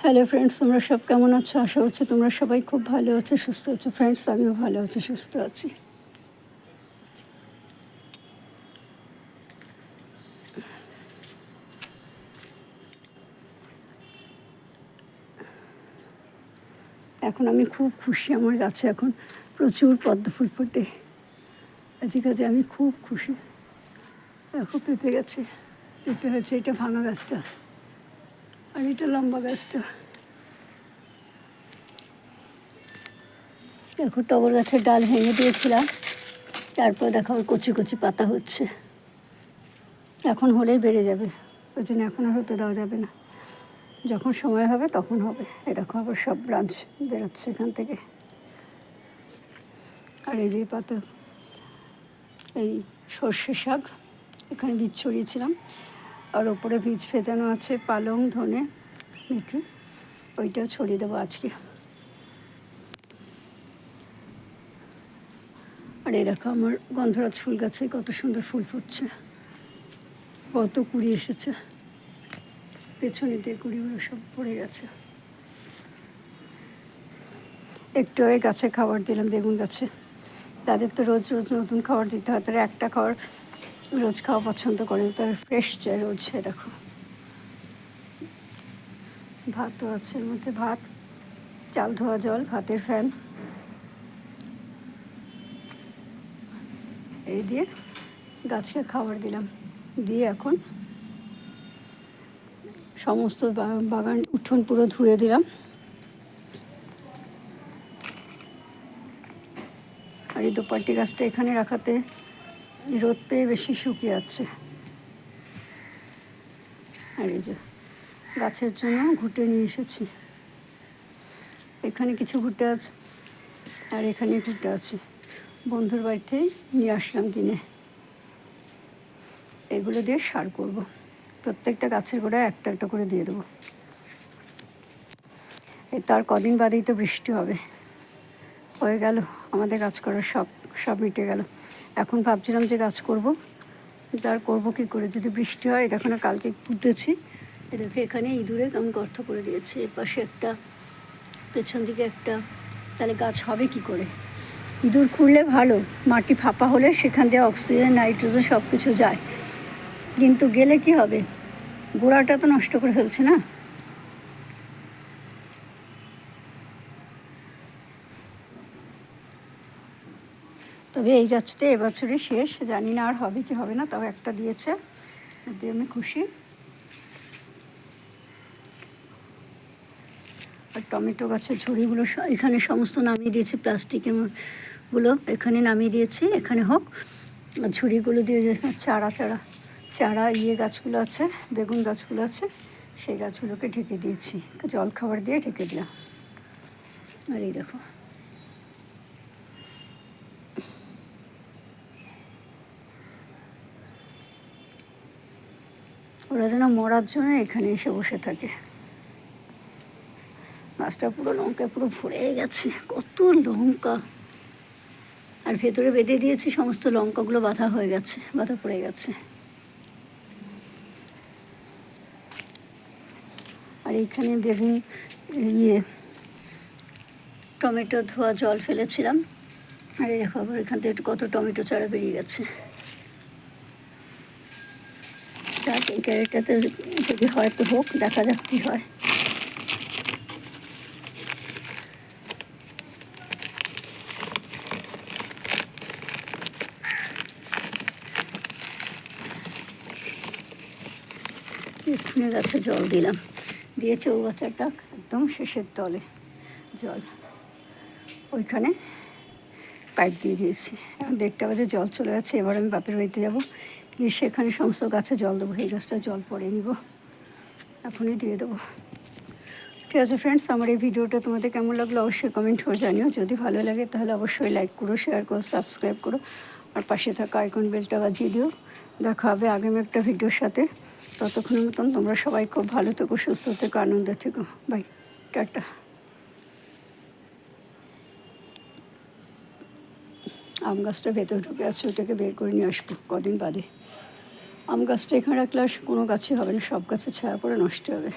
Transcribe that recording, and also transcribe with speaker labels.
Speaker 1: Hello friends, তোমরা সব কেমন আছো? আশা করছি তোমরা সবাই খুব ভালো আছো, সুস্থ আছো। ফ্রেন্ডস, আমিও ভালো আছি, সুস্থ আছি। এখন আমি খুব খুশি, আমার গাছে এখন প্রচুর পদ্ম ফুল ফোটে। আজকে আমি খুব খুশি। দেখো পেঁপে গেছে, পেঁপে হচ্ছে, এটা ভাঙা গাছটা আর এটা লম্বা গাছটা। দেখো টগর গাছের ডাল ভেঙে দিয়েছিলাম, তারপর দেখো আর কচি কচি পাতা হচ্ছে। এখন হলেই বেড়ে যাবে, ওই জন্য এখন আর হতে দেওয়া যাবে না। যখন সময় হবে তখন হবে। এই দেখো আবার সব ব্রাঞ্চ বেরোচ্ছে এখান থেকে। আর এই যে পাতা, এই সর্ষে শাক, এখানে বীজ ছড়িয়েছিলাম। আর ওপরে বীজ ভেজানো আছে পালং, ধনে, মেথি, ওইটাও ছড়িয়ে দেবো আজকে। আর এই দেখো আমার গন্ধরাজ ফুল গাছে কত সুন্দর ফুল ফুটছে, কত কুড়ি এসেছে। পেছনে দিয়ে কুড়িগুলো সব পড়ে গেছে। একটু ওই গাছে খাবার দিলাম, বেগুন গাছে। তাদের তো রোজ রোজ নতুন খাবার দিতে হয়, তারা একটা খাবার রোজ খাওয়া পছন্দ করে, তার ফ্রেশ চাই রোজ। দেখো ভাতও আছে এর মধ্যে, ভাত, চাল ধোয়া জল, ভাতের ফ্যান, এই দিয়ে গাছকে খাবার দিলাম। দিয়ে এখন সমস্ত বাগান উঠোন পুরো ধুয়ে দিলাম। আর এই দোপাটি গাছটা এখানে রাখাতে রোদ পেয়ে বেশি শুকিয়ে যাচ্ছে। আর এই যে গাছের জন্য ঘুঁটে নিয়ে এসেছি, এখানে কিছু ঘুঁটে আছে আর এখানে ঘুঁটে আছে, বন্ধুর বাড়িতেই নিয়ে আসলাম কিনে। এগুলো দিয়ে সার করব, প্রত্যেকটা গাছের গোড়ায় একটা একটা করে দিয়ে দেবো। তার কদিন বাদেই তো বৃষ্টি হবে। হয়ে গেল আমাদের গাছ করার সব মিটে গেল। এখন ভাবছিলাম যে গাছ করব, তার করবো কী করে যদি বৃষ্টি হয়। দেখো না, কালকে পুঁতেছি, দেখে এখানে ইঁদুরে কেমন গর্ত করে দিয়েছে, এপাশে একটা, পেছন দিকে একটা, তাহলে গাছ হবে কি করে? ইঁদুর খুঁড়লে ভালো, মাটি ফাঁপা হলে সেখান দিয়ে অক্সিজেন, নাইট্রোজেন সব কিছু যায়, কিন্তু গেলে কি হবে? গোড়াটা তো নষ্ট করে ফেলছে না। তবে এই গাছটা এবছরই শেষ, জানি না আর হবে কি হবে না, তাও একটা দিয়েছে, এতে আমি খুশি। আর টমেটো গাছের ঝুড়িগুলো এখানে সমস্ত নামিয়ে দিয়েছি, প্লাস্টিকের গুলো এখানে নামিয়ে দিয়েছি, এখানে হোক। আর ঝুড়িগুলো দিয়ে চারা চারা চারা গাছগুলো আছে, বেগুন গাছগুলো আছে, সেই গাছগুলোকে ঢেকে দিয়েছি, জল খাবার দিয়ে ঢেকে দিলাম। আর এই দেখো ওরা যেন মরার জন্য এখানে এসে বসে থাকে। গাছটা পুরো লঙ্কায় পুরো ভরে গেছে, কত লঙ্কা। আর ভেতরে বেঁধে দিয়েছি, সমস্ত লঙ্কাগুলো বাঁধা হয়ে গেছে, বাঁধা পড়ে গেছে। আর এইখানে বেগুন, টমেটো ধোয়া জল ফেলেছিলাম। আর এই দেখো আবার এখান থেকে কত টমেটো চারা বেরিয়ে গেছে। যাক, এই ক্যারেটটাতে যদি হয় তো হোক, দেখা যাক কী হয়। এক্ষুনি গাছে জল দিলাম, দিয়ে চৌবাচ্চাটা একদম শেষের তলে জল, ওইখানে পাইপ দিয়ে দিয়েছি। এখন 1:30 বাজে, জল চলে গেছে। এবার আমি বাপের বাড়িতে যাবো, গিয়ে সেখানে সমস্ত গাছে জল দেবো। এই গাছটা জল পরে নিব, এখনই দিয়ে দেবো। ঠিক আছে ফ্রেন্ডস, আমার এই ভিডিওটা তোমাদের কেমন লাগলো অবশ্যই কমেন্ট করে জানিও। যদি ভালো লাগে তাহলে অবশ্যই লাইক করো, শেয়ার করো, সাবস্ক্রাইব করো, আর পাশে থাকা আইকন বেলটা বাজিয়ে দিও। দেখা হবে আগামী একটা ভিডিওর সাথে। ততক্ষণের মতন তোমরা সবাই খুব ভালো থেকো, সুস্থ থেকো, আনন্দে থেকো। By, tata. আম গাছটা ভেতরে ঢুকে আছে, ওটাকে বের করে নিয়ে আসবো কদিন বাদে। আম গাছটা এখানে রাখলে আর কোনো গাছই হবে না, সব গাছে ছায়া পড়ে নষ্ট হবে।